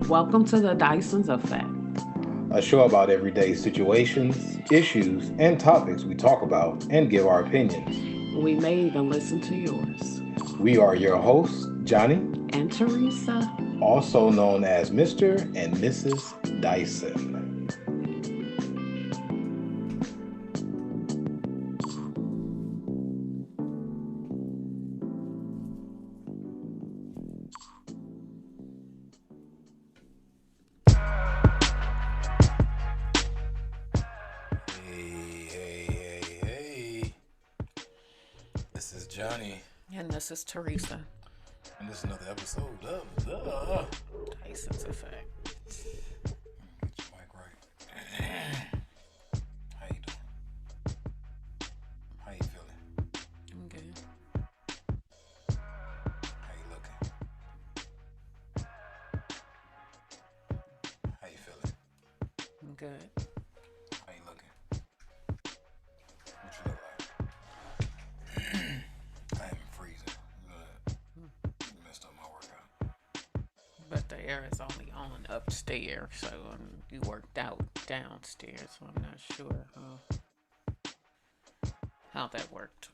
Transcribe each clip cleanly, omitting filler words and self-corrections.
Welcome to the Dyson's Effect. A show about everyday situations, issues, and topics we talk about and give our opinions. We may even listen to yours. We are your hosts, Johnny, And Theresa. also known as Mr. and Mrs. Dyson. Hey. This is Johnny, And this is Theresa. and this is another episode of Dyson's Effect. Get your mic right. How you doing? How you feeling? I'm good. How you looking? How you feeling? I'm good. How you looking? What you look like? I am freezing. Messed up my workout. But the air is only on upstairs, so you worked out downstairs, so I'm not sure how that worked.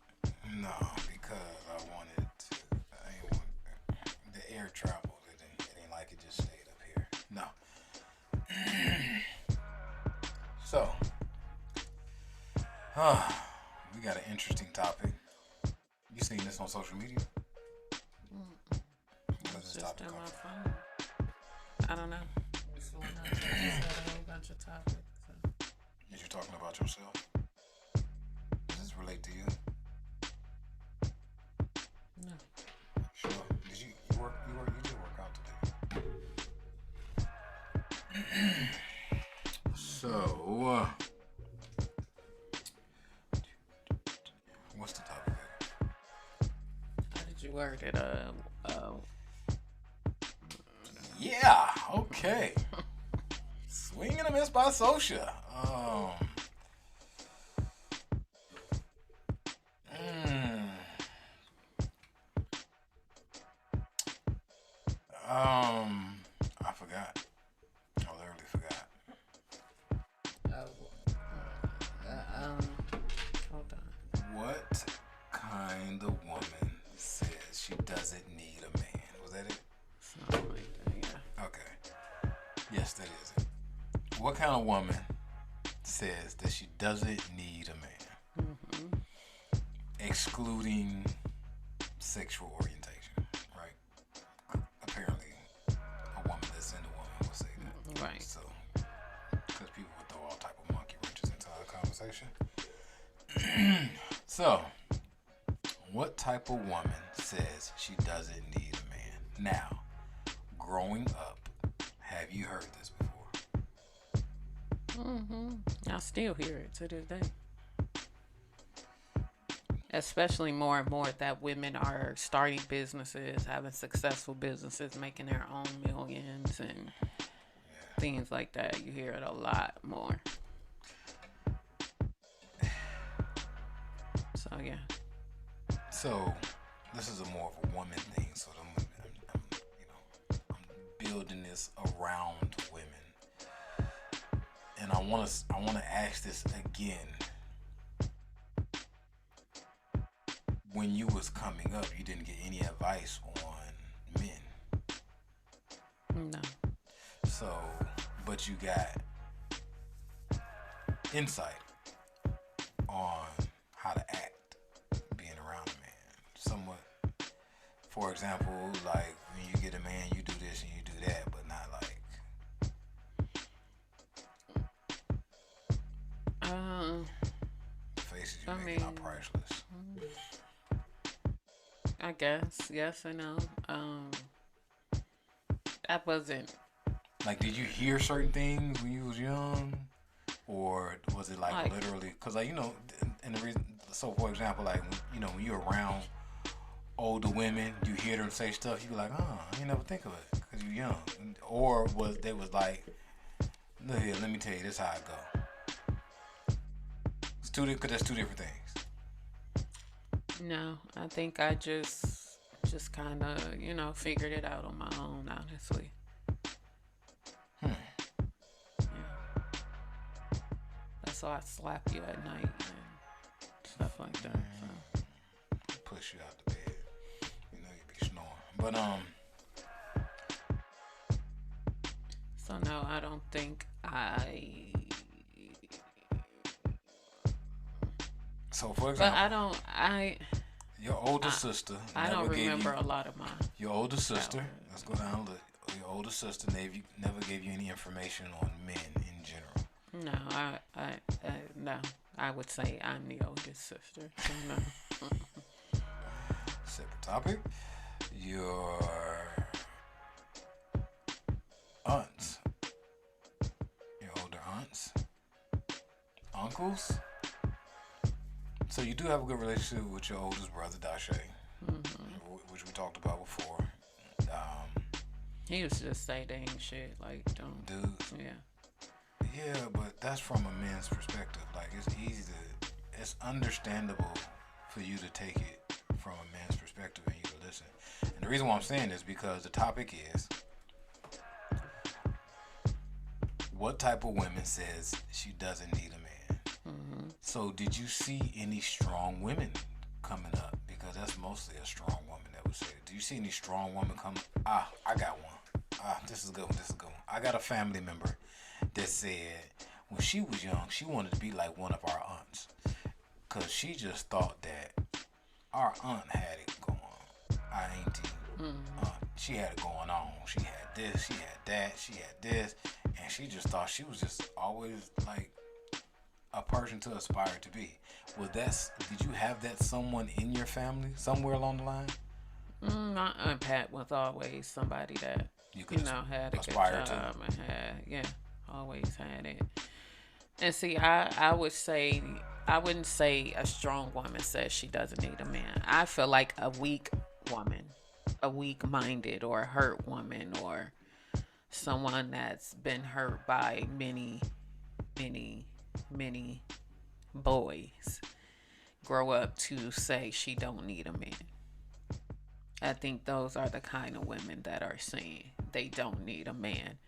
No, because I wanted to. I ain't want the air travels. It ain't like it just stayed up here. No. So, we got an interesting topic. You seen this on social media? Where's this Just topic on come my from? phone. I don't know. This one I just said a whole bunch of topics. So. Is you talking about yourself? Does this relate to you? No. Sure. Did you did work out today? So, what's the topic? How did you word it? Yeah, okay. Swing and a miss by Sosha. I forgot. I literally forgot. Hold on. What kind of woman says she doesn't need a man? Was that it? Something like that, yeah. Okay. Yes, that is it. What kind of woman says that she doesn't need a man? Excluding sexual orientation, right? Apparently, a woman that's into woman will say that. Right. So, because people would throw all type of monkey wrenches into our conversation. So, what type of woman says she doesn't need a man? Now, growing up, have you heard this before? I still hear it to this day. Especially more and more that women are starting businesses, having successful businesses, making their own millions and things like that. You hear it a lot more. So yeah. So, this is a more of a woman thing. So, I'm building this around women, and I want to ask this again. When you was coming up, you didn't get any advice on men. No. So, but you got insight on how to act being around a man. Somewhat. For example, like when you get a man, you do this and you do that, but not like. The faces you making are priceless. I guess yes and no. That wasn't Like, did you hear certain things when you was young, or was it like literally? Because and the reason. So, for example, like when you're around older women, you hear them say stuff, you be like, oh, I ain't never think of it because you're young. Or was like, look here, let me tell you, this how it go. It's because that's two different things. no. I think I just kind of figured it out on my own, honestly. so I slap you at night and stuff like that. So. Push you out the bed. You know you be snoring. But So no, I don't think I. So for But example, I don't. your older sister I never don't gave remember you a lot of mine. your older sister. childhood. Let's go down a little. Your older sister never gave you any information on men in general. No, no. I would say I'm the oldest sister. So no. Separate topic. Your aunts, your older aunts, uncles. So you do have a good relationship with your oldest brother, Dashe, which we talked about before. He used to just say dang shit, like don't. Dudes. Yeah, but that's from a man's perspective. Like it's understandable for you to take it from a man's perspective and you to listen. And the reason why I'm saying this because the topic is what type of woman says she doesn't need a man. Mm-hmm. So did you see any strong women coming up? Because that's mostly a strong woman that would say it. Do you see any strong woman coming? I got one. This is a good one. I got a family member that said when she was young, she wanted to be like one of our aunts. Because she just thought that our aunt had it going on. Our auntie, she had it going on. She had this, she had that, she had this. And she just thought she was just always like a person to aspire to be. Did you have that someone in your family somewhere along the line? My Aunt Pat was always somebody that you had a good job and had always had it. And see, I wouldn't say a strong woman says she doesn't need a man. I feel like a weak woman, a weak-minded or a hurt woman or someone that's been hurt by many, many, many boys grow up to say she don't need a man. I think those are the kind of women that are saying they don't need a man.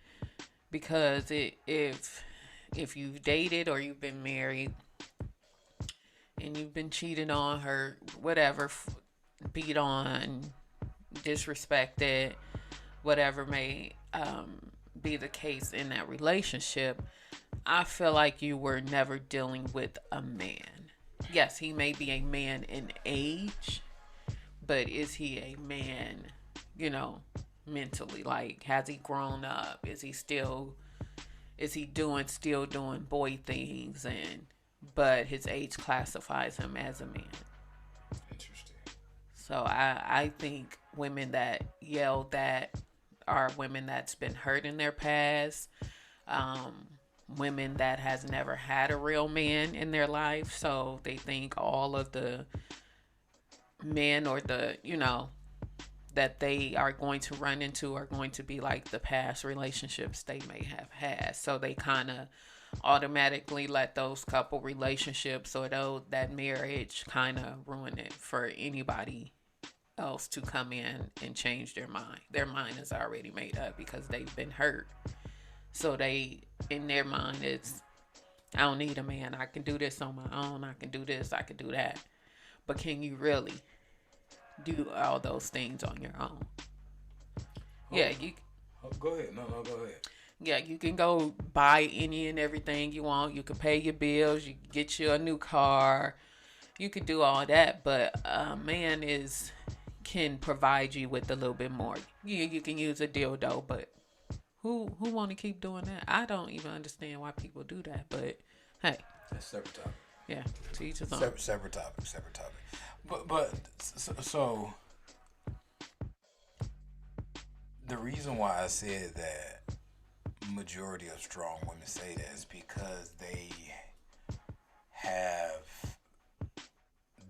Because if you've dated or you've been married and you've been cheated on, hurt, whatever, beat on, disrespected, whatever may be the case in that relationship, I feel like you were never dealing with a man. Yes, he may be a man in age, but is he a man, mentally? Like, has he grown up? Is he still doing boy things? But his age classifies him as a man. Interesting. So I think women that yell that are women that's been hurt in their past, women that has never had a real man in their life, so they think all of the men or that they are going to run into are going to be like the past relationships they may have had. So they kind of automatically let those couple relationships or that marriage kind of ruin it for anybody else to come in and change their mind. Their mind is already made up because they've been hurt. So in their mind, it's, I don't need a man. I can do this on my own. I can do this. I can do that. But can you really do all those things on your own? Yeah, you. Go ahead. No, go ahead. Yeah, you can go buy any and everything you want. You can pay your bills. You can get you a new car. You can do all that. But a man can provide you with a little bit more. You can use a dildo, but who want to keep doing that? I don't even understand why people do that. But hey, that's separate topic. Yeah, to each his own. Separate topic. But so the reason why I said that majority of strong women say that is because they have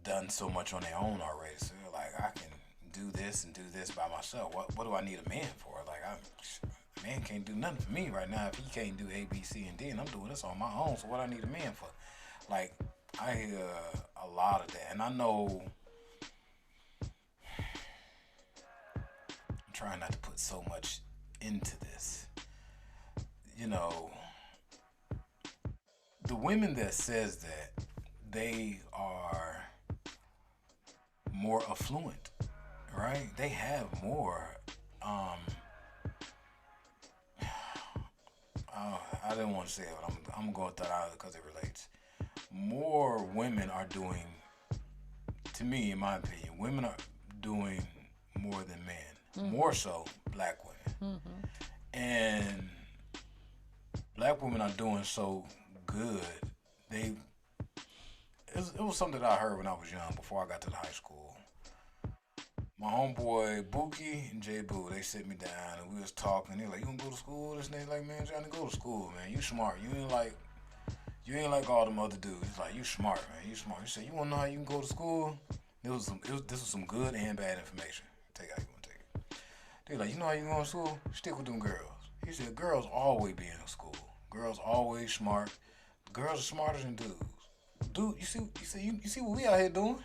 done so much on their own already. So they're like, I can do this and do this by myself. What do I need a man for? Like, a man can't do nothing for me right now if he can't do A, B, C, and D, and I'm doing this on my own. So what I need a man for? Like, I hear a lot of that, and I know I'm trying not to put so much into this. the women that says that, they are more affluent, right? They have more. Um, I didn't want to say it, but I'm going to throw it out because it relates. More women are doing, to me, in my opinion, women are doing more than men. More so, black women. And black women are doing so good. It was something that I heard when I was young, before I got to the high school. My homeboy Buki and J Boo, they sit me down and we was talking. They like, you gonna go to school? This and they like, man, Johnny, go to school, man. You smart. You ain't like all them other dudes. He's like, you smart, man. You smart. He said, you wanna know how you can go to school? This was some good and bad information. Take it how you wanna take it. They like, you know how you can go to school? Stick with them girls. He said, girls always be in school. Girls always smart. Girls are smarter than dudes. Dude, you see what we out here doing?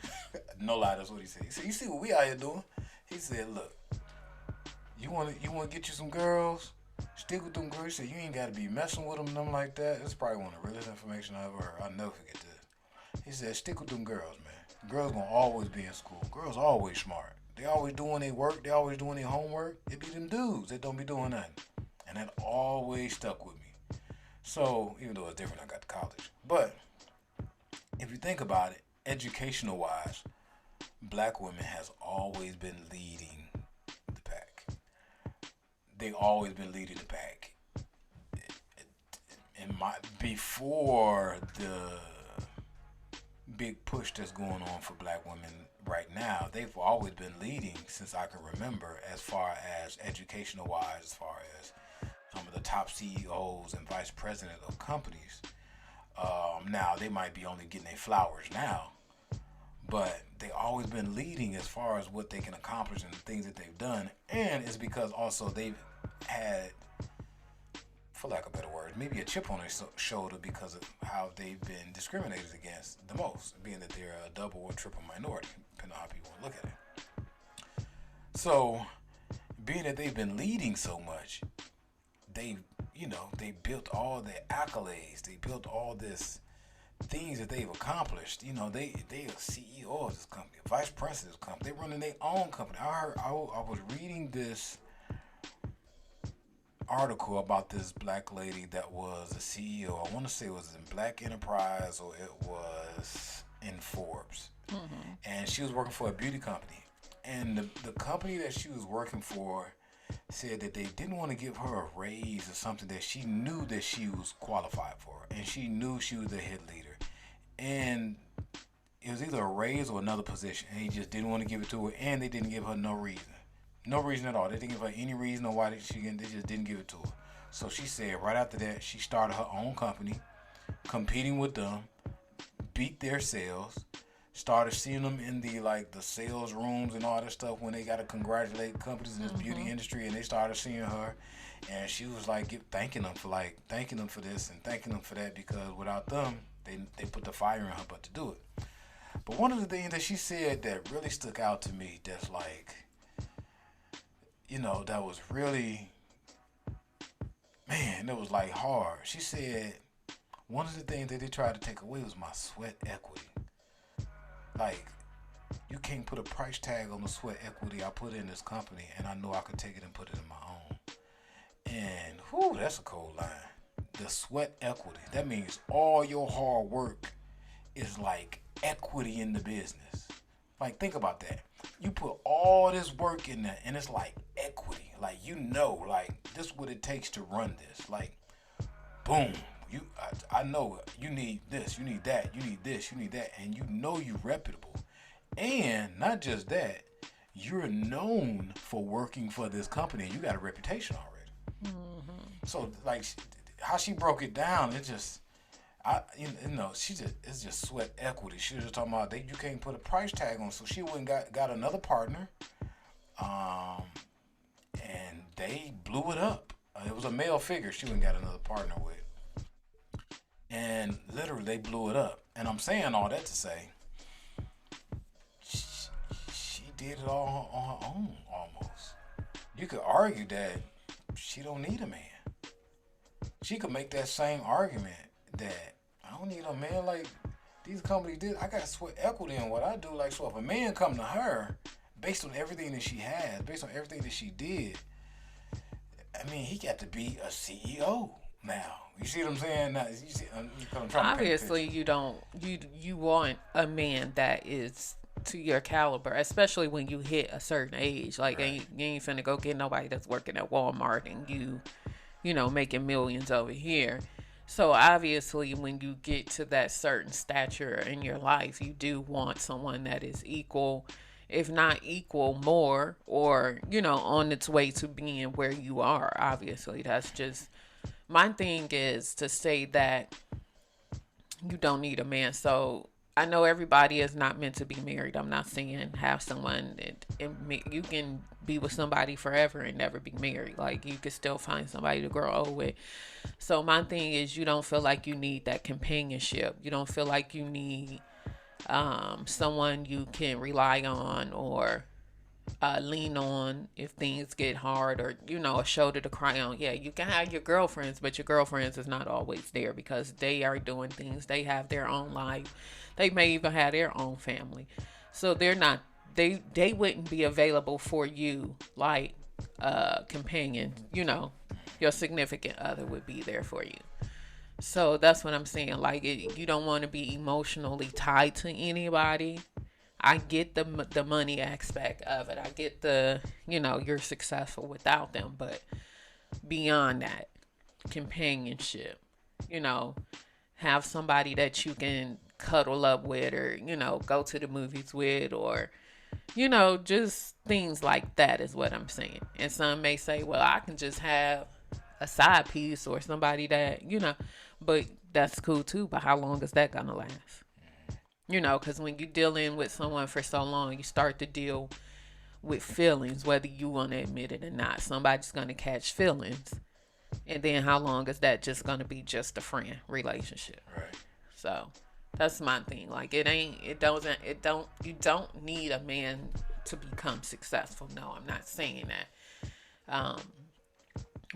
No lie, that's what he said. He said, you see what we out here doing? He said, look, you wanna get you some girls? Stick with them girls. He said, you ain't gotta be messing with them and them like that. It's probably one of the realest information I ever heard. I'll never forget this. He said, stick with them girls, man. Girls gonna always be in school. Girls always smart. They always doing their work. They always doing their homework. It be them dudes that don't be doing nothing. And that always stuck with me. So, even though it's different, I got to college. But if you think about it, educational wise, black women has always been leading the pack. They always been leading the pack. Before the big push that's going on for black women right now, they've always been leading since I can remember, as far as educational wise, as far as some of the top CEOs and vice president of companies. Now they might be only getting their flowers now, but they always been leading as far as what they can accomplish and the things that they've done. And it's because also they've had, for lack of better words, maybe a chip on their shoulder because of how they've been discriminated against the most, being that they're a double or triple minority, depending on how people look at it. So, being that they've been leading so much, they built all their accolades. They built all this things that they've accomplished. They are CEO of this company, vice president of this company. They're running their own company. I was reading this article about this black lady that was a CEO. I want to say it was in Black Enterprise or it was in Forbes. And she was working for a beauty company. And the company that she was working for said that they didn't want to give her a raise or something that she knew that she was qualified for. And she knew she was the head leader. And it was either a raise or another position. And he just didn't want to give it to her. And they didn't give her no reason. No reason at all. They didn't give her any reason or why they just didn't give it to her. So she said right after that, she started her own company, competing with them, beat their sales, started seeing them in the sales rooms and all that stuff when they got to congratulate companies in this beauty industry, and they started seeing her, and she was thanking them for this and thanking them for that, because without them, they put the fire in her butt to do it. But one of the things that she said that really stuck out to me, that's that was really, man, that was hard. She said one of the things that they tried to take away was my sweat equity. You can't put a price tag on the sweat equity I put in this company, and I know I could take it and put it in my own. And whew, that's a cold line. The sweat equity. That means all your hard work is like equity in the business. Think about that. You put all this work in there, and it's like equity. This is what it takes to run this. Boom. I know you need this, you need that, you need this, you need that, and you're reputable. And not just that, you're known for working for this company, and you got a reputation already. So how she broke it down, it just, it's just sweat equity. She was just talking about you can't put a price tag on, so she went and got another partner, and they blew it up. It was a male figure she went and got another partner with. And literally, they blew it up. And I'm saying all that to say, she did it all on her own, almost. You could argue that she don't need a man. She could make that same argument that, I don't need a man like these companies did. I got sweat equity in what I do. Like, so if a man come to her based on everything that she has, based on everything that she did, I mean, he got to be a CEO now. You see what I'm saying? Now, you see, I'm trying Obviously, you don't. You want a man that is to your caliber, especially when you hit a certain age. Like, Right. you ain't finna go get nobody that's working at Walmart and you know, making millions over here. So obviously, when you get to that certain stature in your life, you do want someone that is equal, if not equal, more, or you know, on its way to being where you are. Obviously, that's just my thing is to say that you don't need a man. So I know everybody is not meant to be married. I'm not saying have someone you can be with somebody forever and never be married. Like you can still find somebody to grow old with. So my thing is you don't feel like you need that companionship. You don't feel like you need someone you can rely on or lean on if things get hard, or you know, a shoulder to cry on. Yeah, you can have your girlfriends, but your girlfriends is not always there because they are doing things. They have their own life. They may even have their own family, so they're not. They wouldn't be available for you like a companion. You know, your significant other would be there for you. So that's what I'm saying. Like you don't want to be emotionally tied to anybody. I get the money aspect of it. I get the, you know, you're successful without them, but beyond that, companionship, you know, have somebody that you can cuddle up with, or you know, go to the movies with, or you know, just things like that is what I'm saying. And some may say, well, I can just have a side piece or somebody that, you know, but that's cool too, but how long is that gonna last? You know, because when you're dealing with someone for so long, you start to deal with feelings, whether you want to admit it or not. Somebody's going to catch feelings. And then how long is that just going to be just a friend relationship? Right. So that's my thing. Like you don't need a man to become successful. No, I'm not saying that.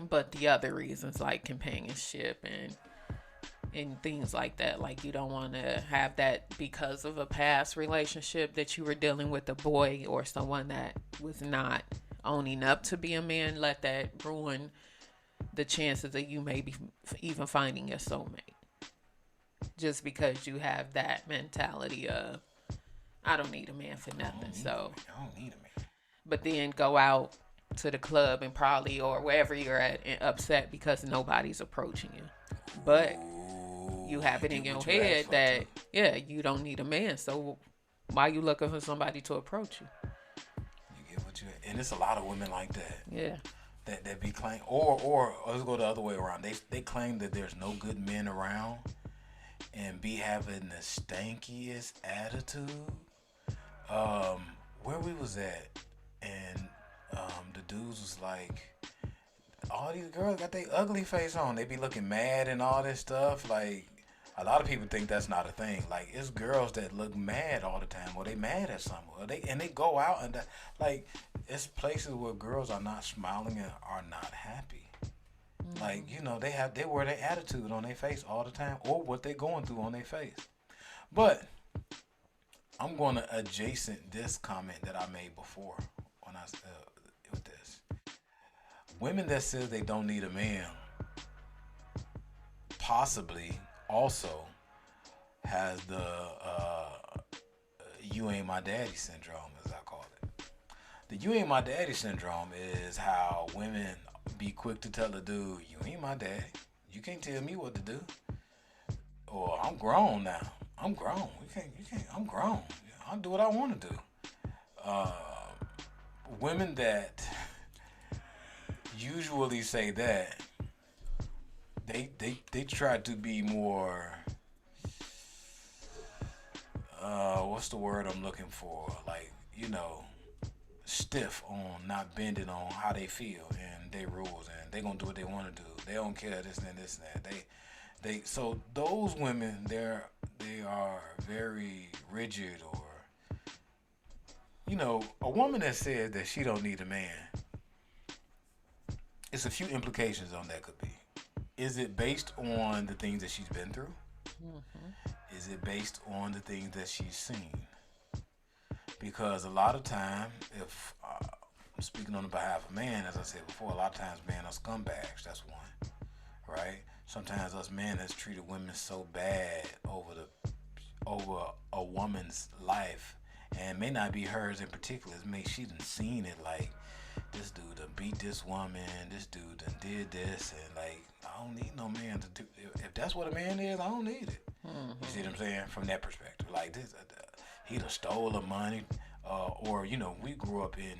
But the other reasons like companionship and things like that. Like you don't want to have that because of a past relationship that you were dealing with a boy or someone that was not owning up to be a man. Let that ruin the chances that you may be even finding your soulmate. Just because you have that mentality of I don't need a man for nothing. I don't need a man. But then go out to the club and probably or wherever you're at and upset because nobody's approaching you. But you have it in your head that you don't need a man, so why you looking for somebody to approach you? You get what you, and it's a lot of women like that. Yeah. That be claim or let's go the other way around. They claim that there's no good men around and be having the stankiest attitude. Where we was at, and the dudes was like, all these girls got their ugly face on. They be looking mad and all this stuff. Like, a lot of people think that's not a thing. Like, it's girls that look mad all the time, or they mad at something, or they go out and like, it's places where girls are not smiling and are not happy. Mm-hmm. Like, you know, they wear their attitude on their face all the time, or what they're going through on their face. But I'm going to adjacent this comment that I made before when I with this. Women that says they don't need a man possibly also has the you ain't my daddy syndrome, as I call it. The you ain't my daddy syndrome is how women be quick to tell a dude, you ain't my daddy. You can't tell me what to do. Or I'm grown now. I'm grown. You can't, I'm grown. I'll do what I want to do. Women that usually say that, they try to be more, what's the word I'm looking for? Like, you know, stiff on not bending on how they feel and their rules, and they gonna do what they want to do. They don't care this and this and that. So those women, they are very rigid, or, you know, a woman that says that she don't need a man, it's a few implications on that could be. Is it based on the things that she's been through? Is it based on the things that she's seen? Because a lot of time, if I'm speaking on the behalf of man, as I said before, a lot of times men are scumbags. That's one, right? Sometimes us men has treated women so bad over a woman's life, and it may not be hers in particular. It may she done seen it like this dude done beat this woman, this dude done did this, and like I don't need no man to do. If that's what a man is, I don't need it. You see what I'm saying? From that perspective, like this, he done stole the money, or we grew up in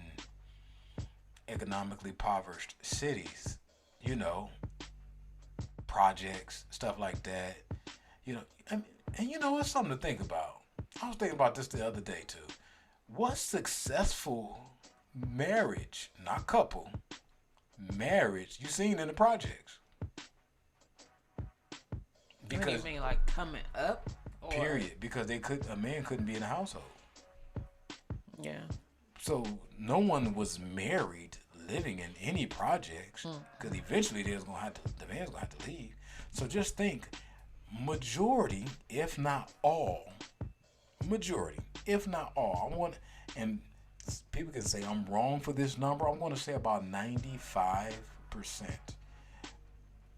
economically impoverished cities, you know, projects, stuff like that. And it's something to think about. I was thinking about this the other day too. What's successful marriage, not couple, marriage you seen in the projects? Because what do you mean, like coming up? Or? Period. Because a man couldn't be in a household. Yeah. So no one was married living in any projects because eventually the man's gonna have to leave. So just think, majority, if not all, and people can say I'm wrong for this number. I'm going to say about 95%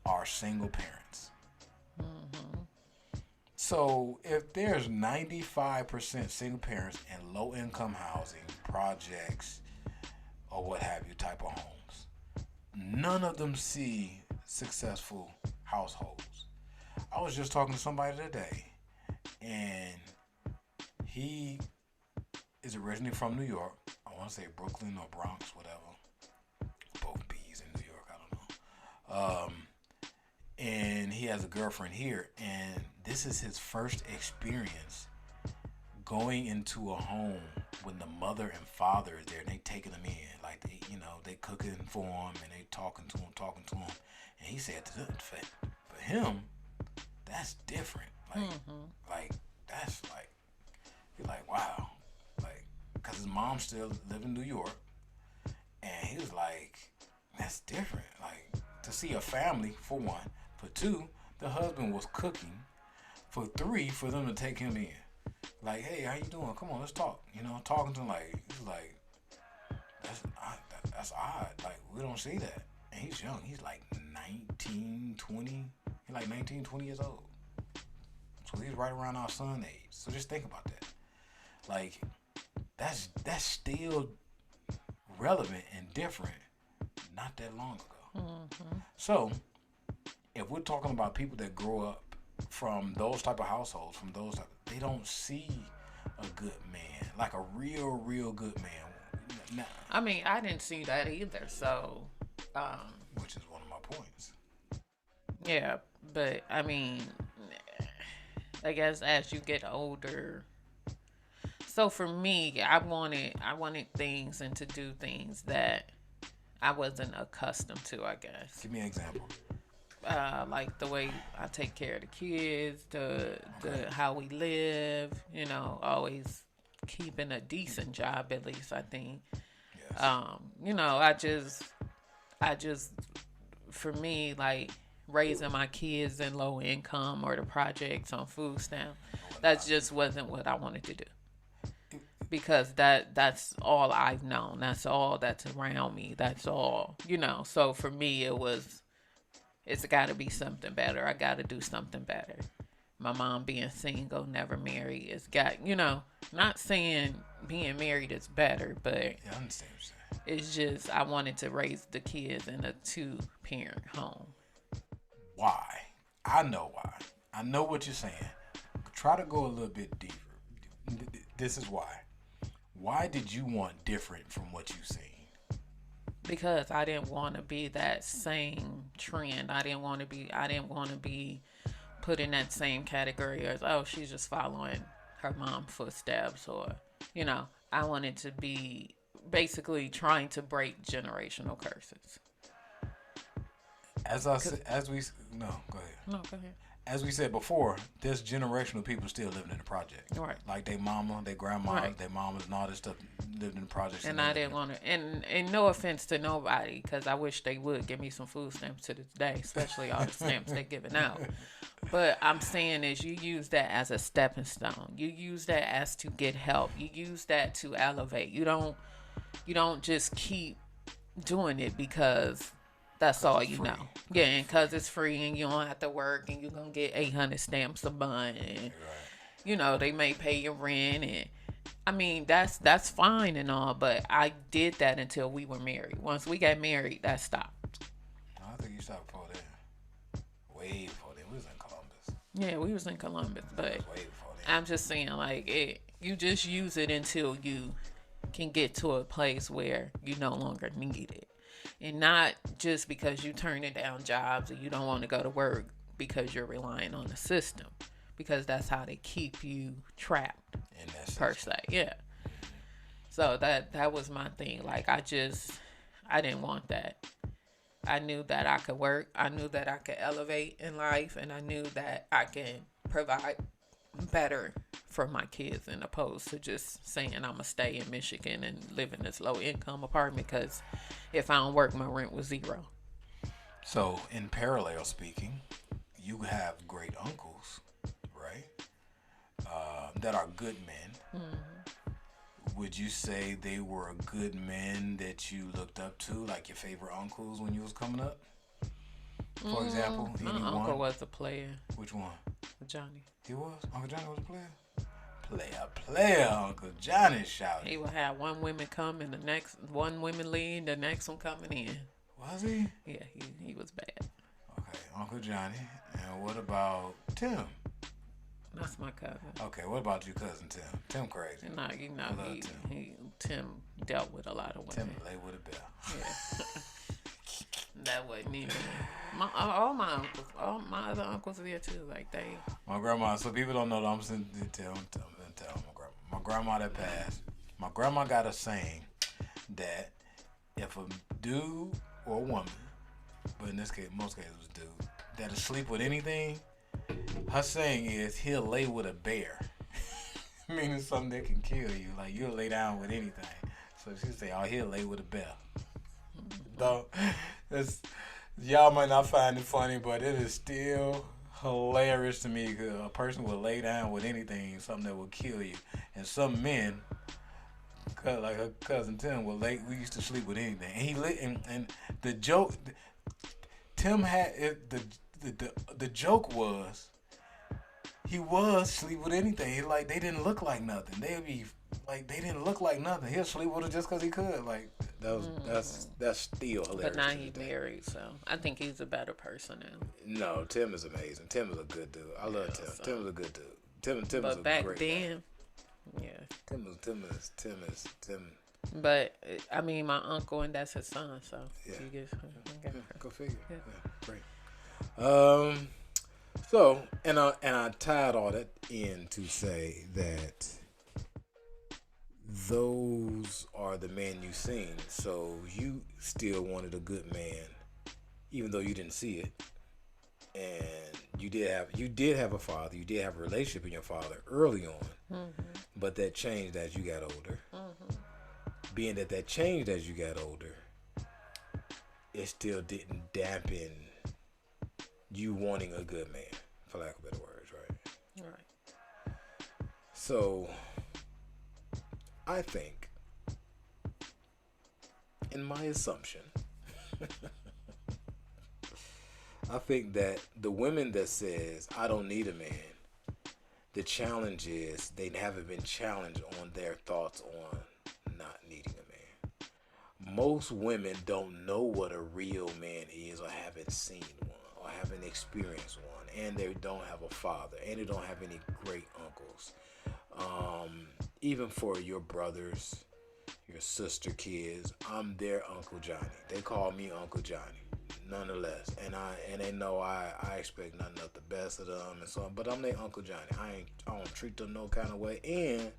are single parents. So if there's 95% single parents in low income housing, projects, or what have you type of homes, none of them see successful households. I was just talking to somebody today, and he is originally from New York. I want to say Brooklyn or Bronx, whatever. Both B's in New York, I don't know. And he has a girlfriend here, and this is his first experience going into a home when the mother and father is there, and they taking him in, like they cooking for him and they talking to him, and he said to them, for him, that's different. Like that's like you're like wow, like because his mom still live in New York, and he was like, that's different. Like to see a family for one. For two, the husband was cooking. For three, for them to take him in. Like, hey, how you doing? Come on, let's talk. Talking to him he's like, that's odd. Like, we don't see that. And he's young. He's like 19, 20. He's like 19, 20 years old. So he's right around our son age. So just think about that. Like, that's still relevant and different not that long ago. So if we're talking about people that grow up from those type of households, they don't see a good man, like a real good man. Nah. I mean, I didn't see that either. So, which is one of my points. Yeah, but I mean, I guess as you get older. So for me, I wanted things and to do things that I wasn't accustomed to. I guess. Give me an example. Like the way I take care of the kids, the how we live, always keeping a decent job at least, I think. Yes. I just for me, like raising my kids in low income or the projects on food stamp, that just wasn't what I wanted to do. Because that's all I've known. That's all that's around me. That's all, So for me, it's got to be something better. I got to do something better. My mom being single, never married, it's got, not saying being married is better, but yeah, I understand what you're saying. It's just I wanted to raise the kids in a 2-parent home. Why? I know why. I know what you're saying. Try to go a little bit deeper. This is why. Why did you want different from what you've seen? Because I didn't want to be that same trend. I didn't want to be put in that same category as, oh, she's just following her mom's footsteps, or, I wanted to be basically trying to break generational curses. As I said, no, go ahead. No, go ahead. As we said before, there's generational people still living in the project. Right. Like their mama, their grandma, Right. their mamas, and all this stuff lived in the projects. And I didn't want to, and no offense to nobody, because I wish they would give me some food stamps to this day, especially all the stamps they're giving out. But I'm saying is you use that as a stepping stone. You use that as to get help. You use that to elevate. You don't just keep doing it because that's all you know. Yeah, and because it's free and you don't have to work and you're going to get 800 stamps a month. And, you know, they may pay your rent. And I mean, that's fine and all, but I did that until we were married. Once we got married, that stopped. I think you stopped before then. Way before then. We was in Columbus. Yeah, we was in Columbus, but Way before then. I'm just saying, like, you just use it until you can get to a place where you no longer need it. And not just because you turning down jobs and you don't want to go to work because you're relying on the system. Because that's how they keep you trapped, per se. Yeah. So that was my thing. Like, I didn't want that. I knew that I could work. I knew that I could elevate in life. And I knew that I can provide better for my kids, as opposed to just saying I'm gonna stay in Michigan and live in this low income apartment, because if I don't work, my rent was $0. So, in parallel speaking, you have great uncles, right? That are good men. Mm-hmm. Would you say they were good men that you looked up to, like your favorite uncles when you was coming up? For example, my uncle was a player. Which one? Johnny. He was? Uncle Johnny was a player? Player, Uncle Johnny shouted. He would have one woman come and one woman leave, the next one coming in. Was he? Yeah, he was bad. Okay, Uncle Johnny. And what about Tim? That's my cousin. Okay, what about your cousin Tim? Tim crazy. No, you know, Tim dealt with a lot of women. Tim lay with a bell. Yeah. That wasn't even all my uncles, all my other uncles are there too. Like they. My grandma. So people don't know that I'm saying. Tell my grandma that passed. My grandma got a saying that if a dude or a woman, but in this case, most cases it was dude, that asleep with anything, her saying is he'll lay with a bear, meaning something that can kill you. Like you'll lay down with anything. So she say, "Oh, he'll lay with a bear." Though, y'all might not find it funny, but it is still hilarious to me because a person will lay down with anything, something that will kill you. And some men, like her cousin Tim, we used to sleep with anything. And and the joke, Tim had it, the joke was, he was sleep with anything. Like they didn't look like nothing. They'd be like they didn't look like nothing. He'll sleep with her just because he could. Like that's still hilarious. But now he's married, so I think he's a better person now. No, Tim is amazing. Tim is a good dude. I love Tim. So. Tim is a good dude. Tim is a great back then, guy. Yeah. Tim is. But I mean, my uncle, and that's his son, so yeah. He gets, go figure. Yeah. Great. So, and I tied all that in to say that those are the men you seen. So you still wanted a good man, even though you didn't see it. And you did have a father. You did have a relationship with your father early on, mm-hmm. But that changed as you got older. Mm-hmm. Being that changed as you got older, it still didn't dampen you wanting a good man, for lack of better words, right? Right. So, I think, in my assumption, I think that the women that says, I don't need a man, the challenge is they haven't been challenged on their thoughts on not needing a man. Most women don't know what a real man is, or haven't seen one, or haven't experienced one, and they don't have a father, and they don't have any great uncles. Even for your brothers, your sister kids, I'm their Uncle Johnny. They call me Uncle Johnny, nonetheless, and they know I expect nothing but the best of them and so on. But I'm their Uncle Johnny. I don't treat them no kind of way, and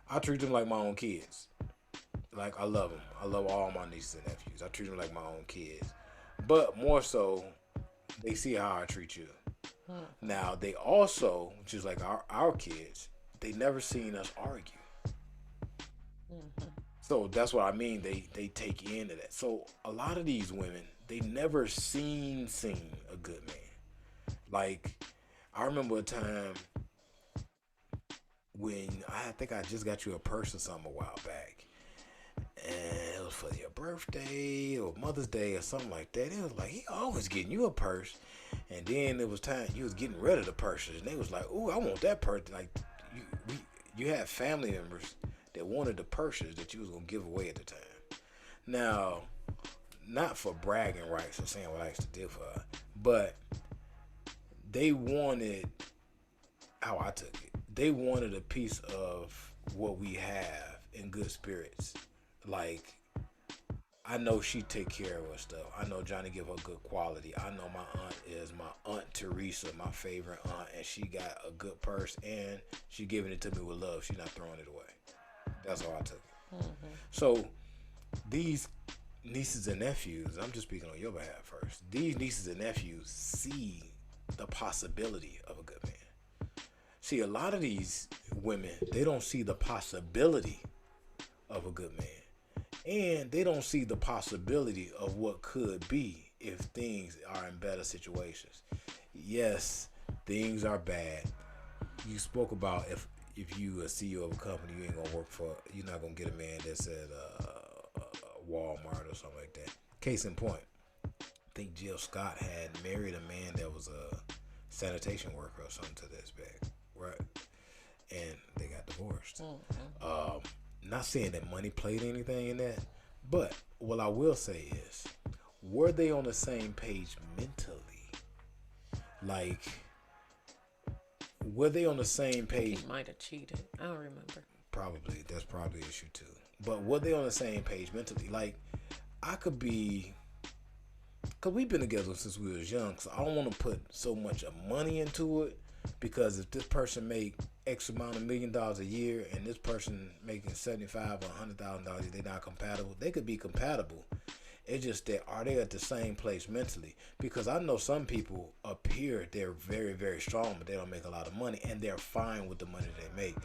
I treat them like my own kids. Like I love them. I love all my nieces and nephews. I treat them like my own kids. But more so, they see how I treat you. Now they also, just like our kids, they never seen us argue. So that's what I mean. They take into that. So a lot of these women, they never seen a good man. Like I remember a time when I think I just got you a purse or something a while back, and it was for your birthday or Mother's Day or something like that. It was like he always getting you a purse, and then it was time you was getting rid of the purses, and they was like, "Ooh, I want that purse." Like you had family members that wanted the purses that you was gonna give away at the time. Now, not for bragging rights or saying what I used to do for her, but they wanted how I took it. They wanted a piece of what we have in good spirits. Like, I know she take care of her stuff. I know Johnny give her good quality. I know my aunt is my Aunt Theresa, my favorite aunt, and she got a good purse and she giving it to me with love. She's not throwing it away. That's how I took it. So these nieces and nephews, I'm just speaking on your behalf first. These nieces and nephews see the possibility of a good man. See, a lot of these women, they don't see the possibility of a good man. And they don't see the possibility of what could be if things are in better situations. Yes, things are bad. You spoke about if you a CEO of a company, you ain't gonna work for, you're not gonna get a man that's at Walmart or something like that. Case in point, I think Jill Scott had married a man that was a sanitation worker or something to this bag, right? And they got divorced. Not saying that money played anything in that, but what I will say is, were they on the same page mentally? Like, were they on the same page? He might have cheated. I don't remember. Probably. That's probably an issue too. But were they on the same page mentally? Like, I could be, because we've been together since we was young, so I don't want to put so much of money into it, because if this person make X amount of $1 million a year and this person making $75,000 or $100,000, they're not compatible. They could be compatible. It's just that, are they at the same place mentally? Because I know some people up here, they're very, very strong, but they don't make a lot of money, and they're fine with the money they make.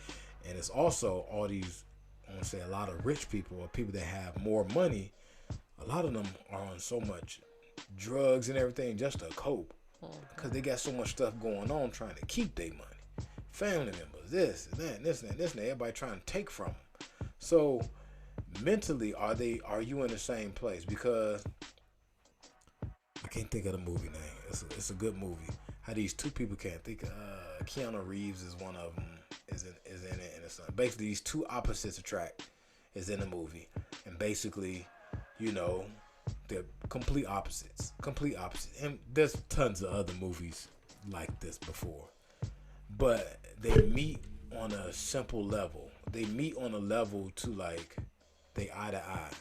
And it's also all these, I want to say a lot of rich people or people that have more money, a lot of them are on so much drugs and everything just to cope. Because they got so much stuff going on trying to keep their money. Family members, this and that, and this and that, this and that. Everybody trying to take from them. So mentally, are you in the same place? Because I can't think of the movie name. It's a good movie. How these two people can't think of. Keanu Reeves is one of them. Is in it, and it's basically these two opposites attract. Is in the movie, and basically, you know, they're complete opposites. And there's tons of other movies like this before. But they meet on a simple level. They meet on a level to, like, they eye to eye.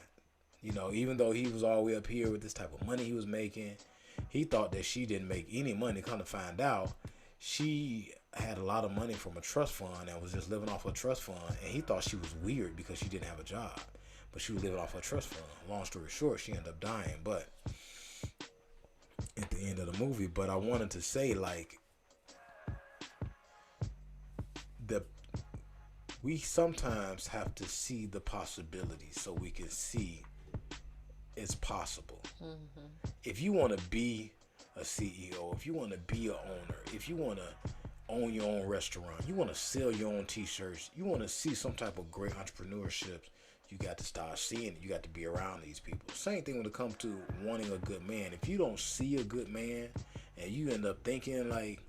You know, even though he was all the way up here with this type of money he was making, he thought that she didn't make any money. Come to find out, she had a lot of money from a trust fund and was just living off a trust fund. And he thought she was weird because she didn't have a job. But she was living off her trust fund. Long story short, she ended up dying. But at the end of the movie, but I wanted to say, like, we sometimes have to see the possibilities so we can see it's possible. If you want to be a CEO, if you want to be an owner, if you want to own your own restaurant, you want to sell your own t-shirts, you want to see some type of great entrepreneurship, you got to start seeing it. You got to be around these people. Same thing when it comes to wanting a good man. If you don't see a good man and you end up thinking like,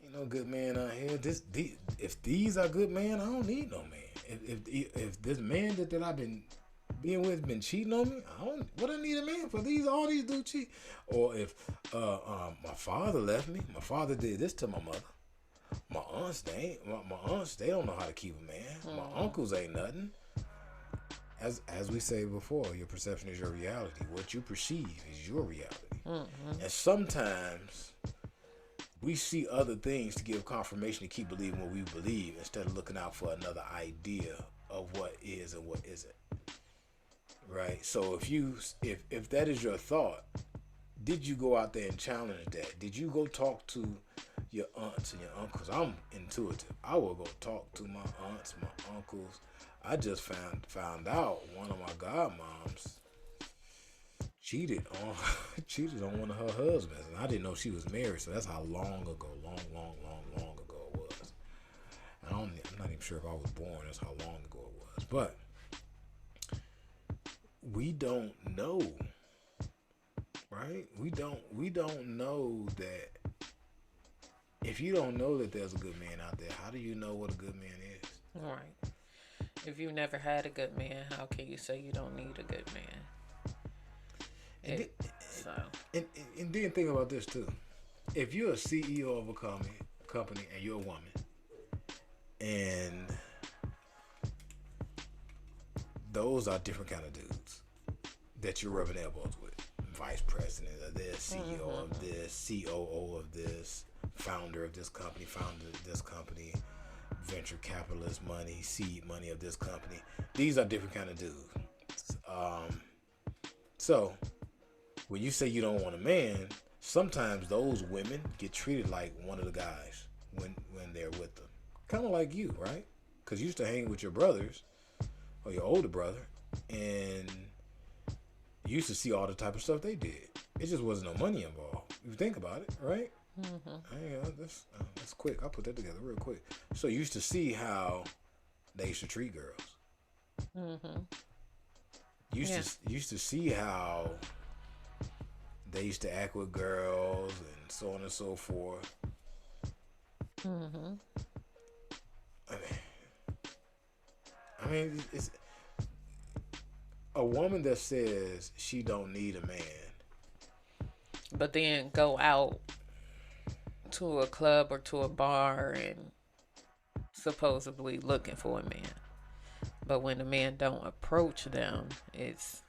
you know, good man out here, if these are good men, I don't need no man. If this man that I've been being with been cheating on me, what I need a man for? All these dudes cheat. Or if my father left me, my father did this to my mother. My aunts, they don't know how to keep a man. My uncles ain't nothing. As we say before, your perception is your reality. What you perceive is your reality. And sometimes we see other things to give confirmation to keep believing what we believe instead of looking out for another idea of what is and what isn't. Right? So if that is your thought, did you go out there and challenge that? Did you go talk to your aunts and your uncles? I'm intuitive. I will go talk to my aunts, my uncles. I just found out one of my godmoms cheated on cheated on one of her husbands, and I didn't know she was married. So that's how long ago it was. I'm not even sure if I was born. That's how long ago it was. But we don't know, right? We don't know that. If you don't know that there's a good man out there, how do you know what a good man is? Right. If you never had a good man, how can you say you don't need a good man? And then think about this too. If you're a CEO of a company and you're a woman, and those are different kind of dudes that you're rubbing elbows with. Vice president of this, CEO of this, COO of this, founder of this company, venture capitalist money, seed money of this company. These are different kind of dudes. So when you say you don't want a man, sometimes those women get treated like one of the guys when they're with them. Kind of like you, right? Because you used to hang with your brothers or your older brother, and you used to see all the type of stuff they did. It just wasn't no money involved. If you think about it, right? That's quick. I'll put that together real quick. So you used to see how they used to treat girls. You used to see how they used to act with girls and so on and so forth. I mean, it's a woman that says she don't need a man, but then go out to a club or to a bar and supposedly looking for a man. But when the man don't approach them, it's,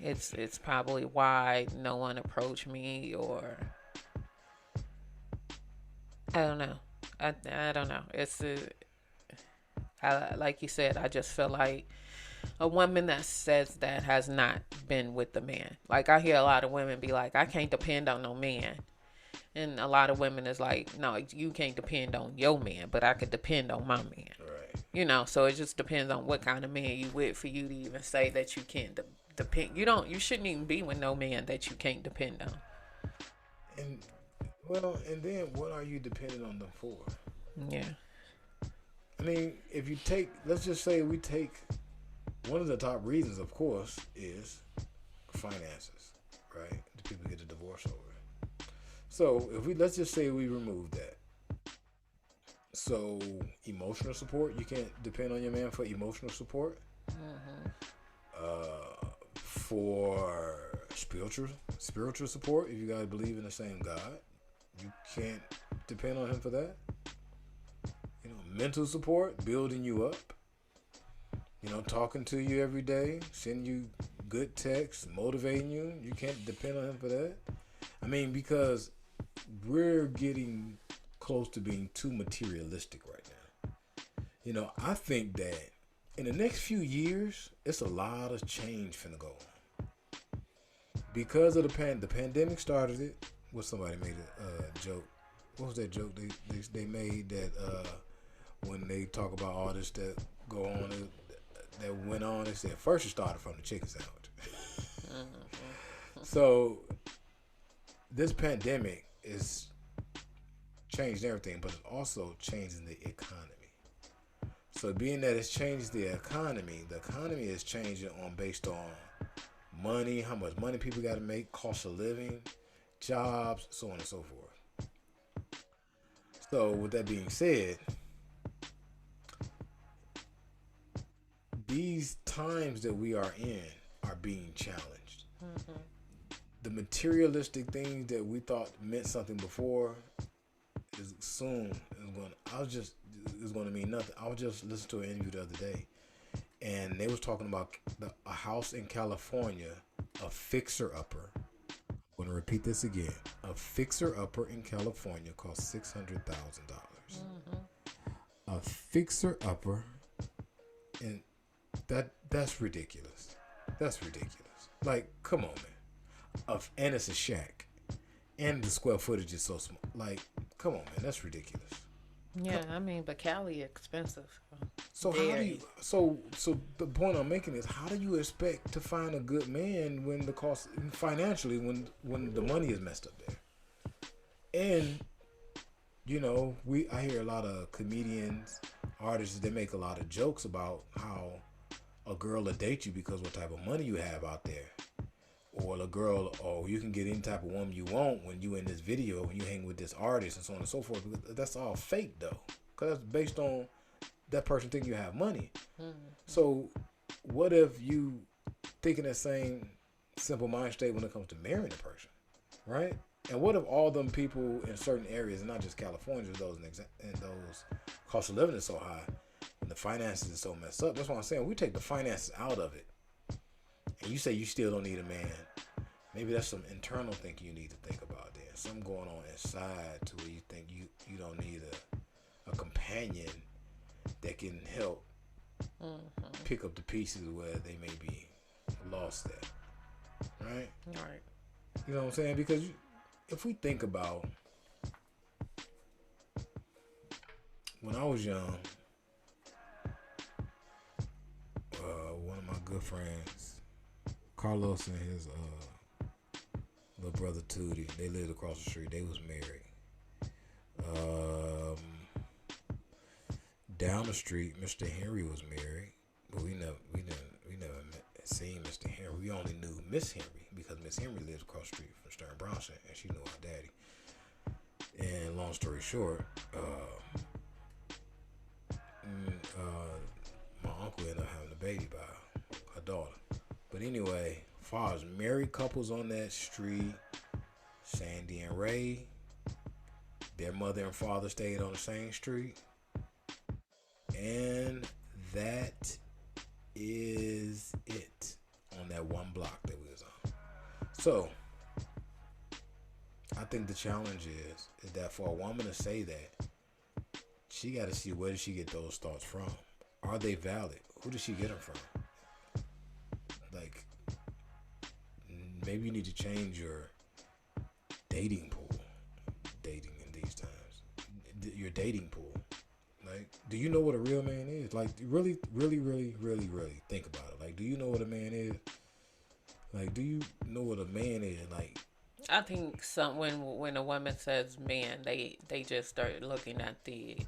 it's probably why no one approached me, or I don't know. I don't know. Like you said, I just feel like a woman that says that has not been with the man. Like, I hear a lot of women be like, I can't depend on no man. And a lot of women is like, no, you can't depend on your man, but I could depend on my man. Right. So it just depends on what kind of man you with for you to even say that you can't depend. You shouldn't even be with no man that you can't depend on. And then what are you dependent on them for? Yeah. I mean, let's just say we take one of the top reasons, of course, is finances, right? The people get a divorce over it. So let's just say we remove that. So emotional support, you can't depend on your man for emotional support. For spiritual support, if you guys believe in the same God, you can't depend on him for that. Mental support, building you up. Talking to you every day, sending you good texts, motivating you. You can't depend on him for that. I mean, because we're getting close to being too materialistic right now. I think that in the next few years, it's a lot of change finna go on. Because of the pandemic started it. Somebody made a joke. What was that joke they made that when they talk about all this that go on that went on, they said first it started from the chicken sandwich. So this pandemic is changed everything, but it's also changing the economy. So being that it's changed the economy is changing based on money, how much money people got to make, cost of living, jobs, so on and so forth. So with that being said, these times that we are in are being challenged. The materialistic things that we thought meant something before is going to mean nothing. I was just listening to an interview the other day, and they was talking about a house in California, a fixer-upper. I'm going to repeat this again. A fixer-upper in California costs $600,000. A fixer-upper, and that's ridiculous. That's ridiculous. Like, come on, man. And it's a shack. And the square footage is so small. Like, come on, man. That's ridiculous. Yeah, I mean, but Cali expensive. So how do you? So the point I'm making is, how do you expect to find a good man when the cost financially, when the money is messed up there? And you know, I hear a lot of comedians, artists, they make a lot of jokes about how a girl will date you because what type of money you have out there, or a girl, oh, you can get any type of woman you want when you in this video, when you hang with this artist, and so on and so forth. That's all fake though, because that's based on that person thinking you have money. Mm-hmm. So what if you thinking that same simple mind state when it comes to marrying a person, right? And what if all them people in certain areas, and not just California, those and those cost of living is so high, and the finances is so messed up? That's what I'm saying. We take the finances out of it, and you say you still don't need a man. Maybe that's some internal thinking you need to think about there. Something going on inside to where you think you don't need a companion that can help pick up the pieces where they may be lost at. Right? Right. You know what I'm saying? Because if we think about when I was young, one of my good friends, Carlos, and his little brother Tootie, they lived across the street. They was married. Down the street, Mr. Henry was married, but we never seen Mr. Henry. We only knew Miss Henry because Miss Henry lived across the street from Stern Brownson, and she knew our daddy. And long story short, my uncle ended up having a baby by her daughter. But anyway, as far as married couples on that street, Sandy and Ray, their mother and father stayed on the same street. And that is it on that one block that we was on. So, I think the challenge is that for a woman to say that, she got to see, where did she get those thoughts from? Are they valid? Who did she get them from? Like, maybe you need to change your dating pool. Dating in these times. Your dating pool. Like, do you know what a real man is? Like, really, really, really, really, really think about it. Like, do you know what a man is? Like, do you know what a man is? Like, I think when a woman says man, they just start looking at the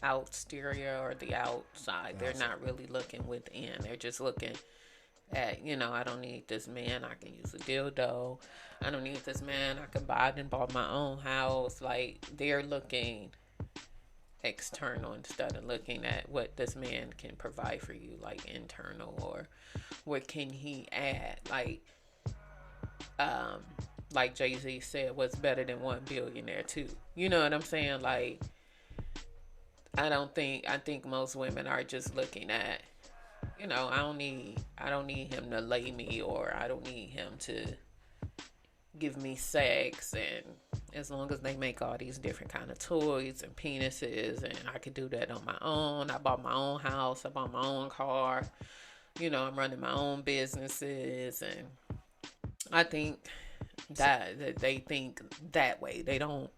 exterior or the outside. They're not really looking within. They're just looking at, I don't need this man. I can use a dildo. I don't need this man. I can buy and bought my own house. Like, they're looking external instead of looking at what this man can provide for you, like internal, or what can he add, like Jay-Z said, what's better than one billionaire too? You know what I'm saying? Like, I think most women are just looking at, I don't need him to lay me, or I don't need him to give me sex, and as long as they make all these different kind of toys and penises, and I could do that on my own. I bought my own house, I bought my own car, I'm running my own businesses, and I think that they think that way. They don't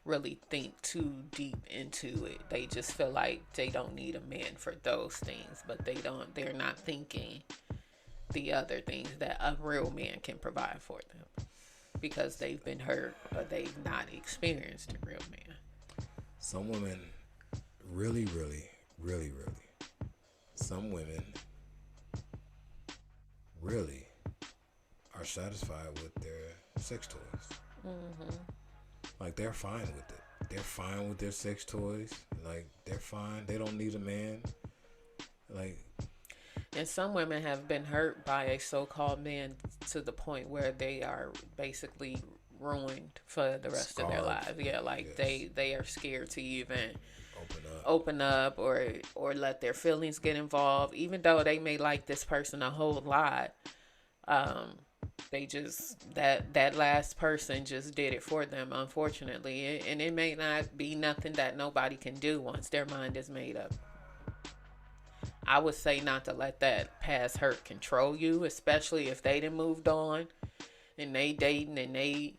really think too deep into it. They just feel like they don't need a man for those things, but they're not thinking the other things that a real man can provide for them, because they've been hurt, but they've not experienced a real man. Some women really, really, really, really, some women really are satisfied with their sex toys. Mm-hmm. Like, they're fine with it. They're fine with their sex toys. Like, they're fine. They don't need a man. Like, and some women have been hurt by a so-called man to the point where they are basically ruined for the rest of their lives. Yeah, like, yes. They are scared to even open up or let their feelings get involved, even though they may like this person a whole lot. They just, that last person just did it for them, unfortunately, and it may not be nothing that nobody can do once their mind is made up. I would say not to let that past hurt control you, especially if they done moved on and they dating and they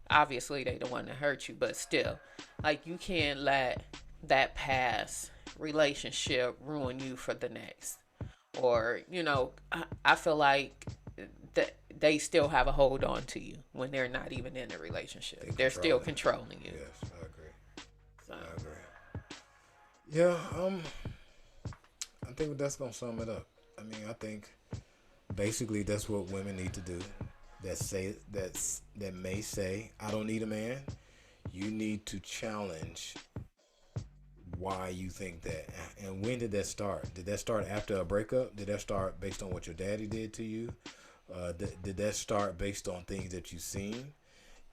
obviously they the one that hurt you, but still, like you can't let that past relationship ruin you for the next. Or I feel like that they still have a hold on to you when they're not even in a relationship. They're still controlling you. Yes, I agree. So. I agree. Yeah, I think that's gonna sum it up. I mean, I think basically that's what women need to do. That may say, I don't need a man. You need to challenge why you think that. And when did that start? Did that start after a breakup? Did that start based on what your daddy did to you? Did that start based on things that you've seen?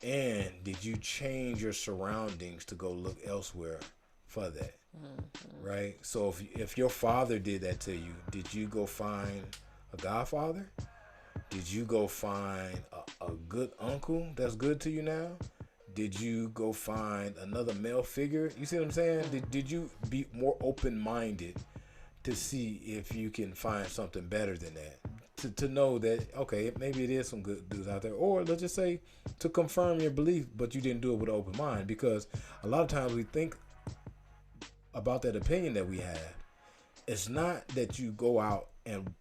And did you change your surroundings to go look elsewhere for that? Mm-hmm. Right? So if your father did that to you, did you go find a godfather? Did you go find a good uncle that's good to you now? Did you go find another male figure? You see what I'm saying? Did you be more open-minded to see if you can find something better than that? To know that, okay, maybe it is some good dudes out there. Or let's just say to confirm your belief, but you didn't do it with an open mind. Because a lot of times we think about that opinion that we have. It's not that you go out and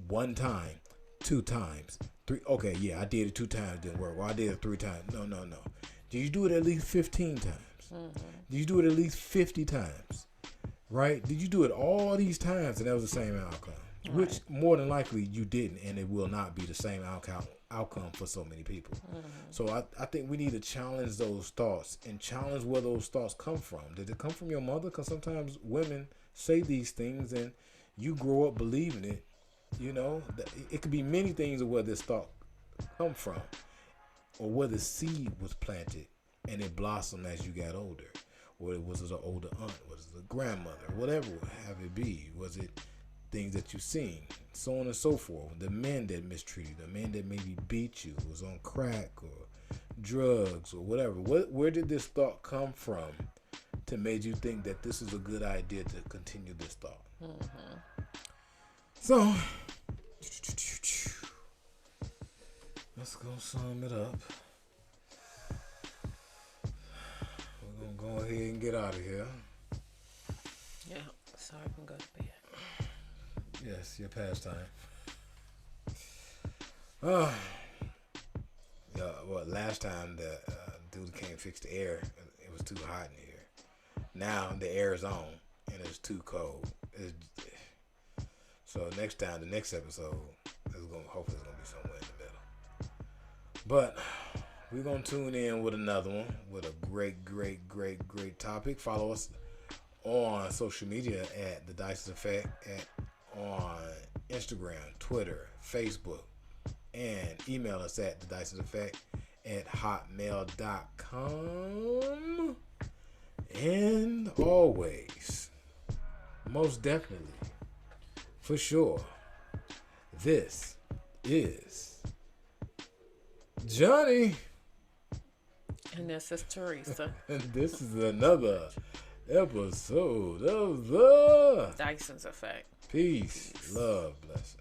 one time, 2 times, 3. Okay, yeah, I did it 2 times, didn't work. Well, I did it 3 times. No. Did you do it at least 15 times? Mm-hmm. Did you do it at least 50 times? Right? Did you do it all these times and that was the same outcome? Right. Which more than likely you didn't, and it will not be the same outcome for so many people. Mm-hmm. So I think we need to challenge those thoughts and challenge where those thoughts come from. Did it come from your mother? Because sometimes women say these things and you grow up believing it. It could be many things of where this thought come from, or where the seed was planted and it blossomed as you got older. Or it was an older aunt, was it a grandmother, whatever have it be. Was it things that you've seen, so on and so forth. The men that mistreated, the men that maybe beat you, was on crack or drugs or whatever. Where did this thought come from to make you think that this is a good idea to continue this thought? Mm-hmm. So, let's go sum it up. We're going to go ahead and get out of here. Yeah, sorry, I can go to bed. Yes, your pastime. Last time the dude came fix the air, it was too hot in here. Now the air is on and it's too cold. So next time, the next episode, hopefully it's gonna be somewhere in the middle. But we're gonna tune in with another one with a great topic. Follow us on social media at the Dyson's Effect on Instagram, Twitter, Facebook, and email us at the Dyson's Effect at hotmail.com. And always, most definitely, for sure, this is Johnny. And this is Theresa. And this is another episode of the Dyson's Effect. Peace. Love, blessings.